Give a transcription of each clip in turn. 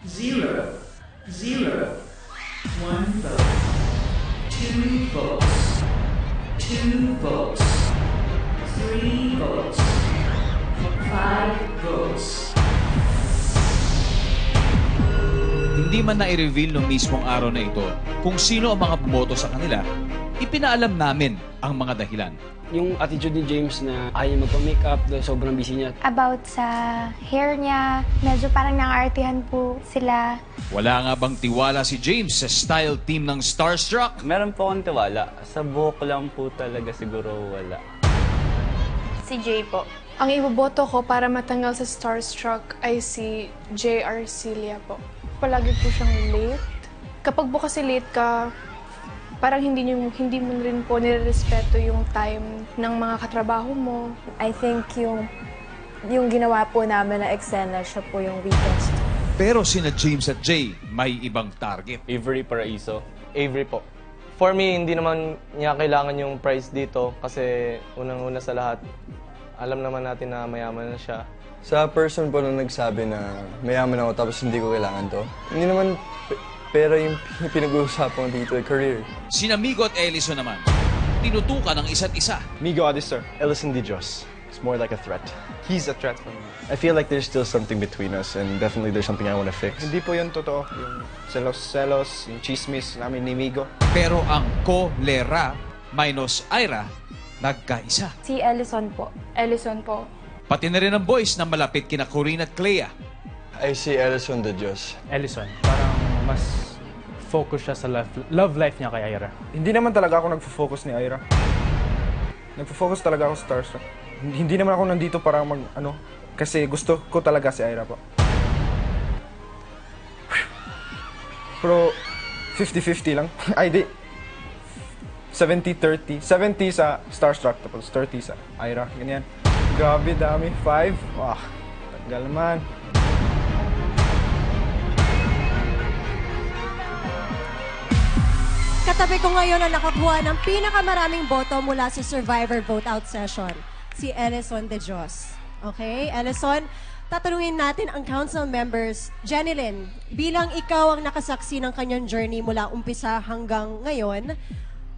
0, 0, 1 vote, 2 votes, 2 votes, 3 votes, 5 votes. Hindi man na-reveal noong mismong araw na ito kung sino ang mga bumoto sa kanila, ipinaalam namin ang mga dahilan. Yung attitude ni James na ayaw magpa-makeup dahil sobrang busy niya. About sa hair niya, medyo parang nangartihan po sila. Wala nga bang tiwala si James sa style team ng Starstruck? Meron po akong tiwala. Sa buhok lang po talaga siguro wala. Si Jay po. Ang iboboto ko para matanggal sa Starstruck ay si J. Arcilia po. Palagi po siyang late. Kapag po kasi late ka, parang hindi mo rin po nirerespeto yung time ng mga katrabaho mo. I think yung ginawa po namin na eksena, siya po yung weakest. Pero sina James at Jay may ibang target. Avery Paraiso. Avery po. For me, hindi naman niya kailangan yung prize dito kasi unang-una sa lahat, alam naman natin na mayaman na siya. Sa person po na nagsabi na mayaman ako tapos hindi ko kailangan to, hindi naman pera yung pinag-uusapan dito, career. Sina Migo at Ellison naman, tinutukan ang isa't isa. Migo Adister, Ellison Di Diyos. It's more like a threat. He's a threat for me. I feel like there's still something between us and definitely there's something I want to fix. Hindi po yun totoo. Yung selos-selos, yung chismis namin ni Migo. Pero ang Kolera minus Ira, nagkaisa. Si Ellison po. Ellison po. Pati na rin ang boys na malapit kina Corinne at Clea. I see Ellison the Diyos. Ellison, parang mas focus siya sa love life niya kay Ira. Hindi naman talaga ako nagfo-focus ni Ira. Nagfo-focus talaga ako sa Starstruck. Hindi naman ako nandito para kasi gusto ko talaga si Ira po. Pero 50-50 lang. Ay, di. 70-30. 70 sa Starstruck, tapos 30 sa Ira. Ganyan. Grabe, dami. 5. Wah, tagal naman. Katabi ko ngayon ang nakakuha ng pinakamaraming boto mula sa Survivor Vote-Out Session, si Ellison De Dios. Okay, Ellison, tatanungin natin ang council members. Jenilyn, bilang ikaw ang nakasaksi ng kanyang journey mula umpisa hanggang ngayon,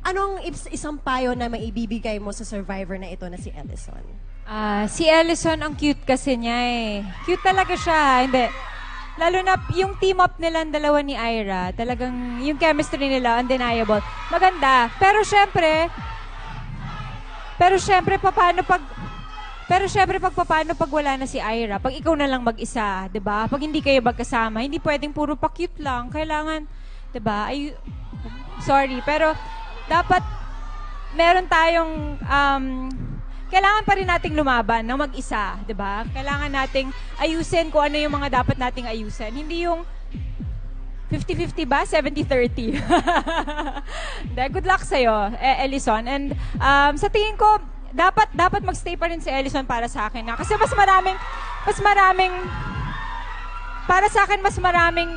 anong isang payo na maibibigay mo sa survivor na ito na si Ellison? Si Ellison, ang cute kasi niya eh. Cute talaga siya, hindi. Lalo na yung team up nila ang dalawa ni Ira, talagang yung chemistry nila undeniable. Maganda. Pero syempre paano pag wala na si Ira, pag ikaw na lang mag-isa, 'di ba? Pag hindi kayo magkasama, hindi pwedeng puro pa-cute lang. Kailangan, 'di ba? Sorry, pero dapat meron tayong kailangan pa rin nating lumaban ng mag-isa, 'di ba? Kailangan nating ayusin kung ano yung mga dapat nating ayusin. Hindi yung 50-50 ba? 70-30. Good luck sa'yo, Ellison. And sa tingin ko, dapat magstay pa rin si Ellison para sa akin. Kasi mas maraming, para sa akin, mas maraming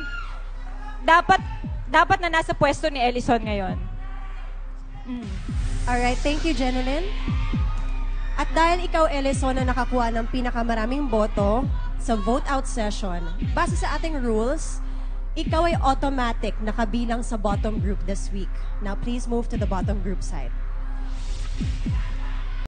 dapat na nasa pwesto ni Ellison ngayon. Alright, thank you, Jenilyn. At dahil ikaw, Ellison, na nakakuha ng pinakamaraming boto sa vote-out session, base sa ating rules, ikaw ay automatic na kabilang sa bottom group this week. Now, please move to the bottom group side.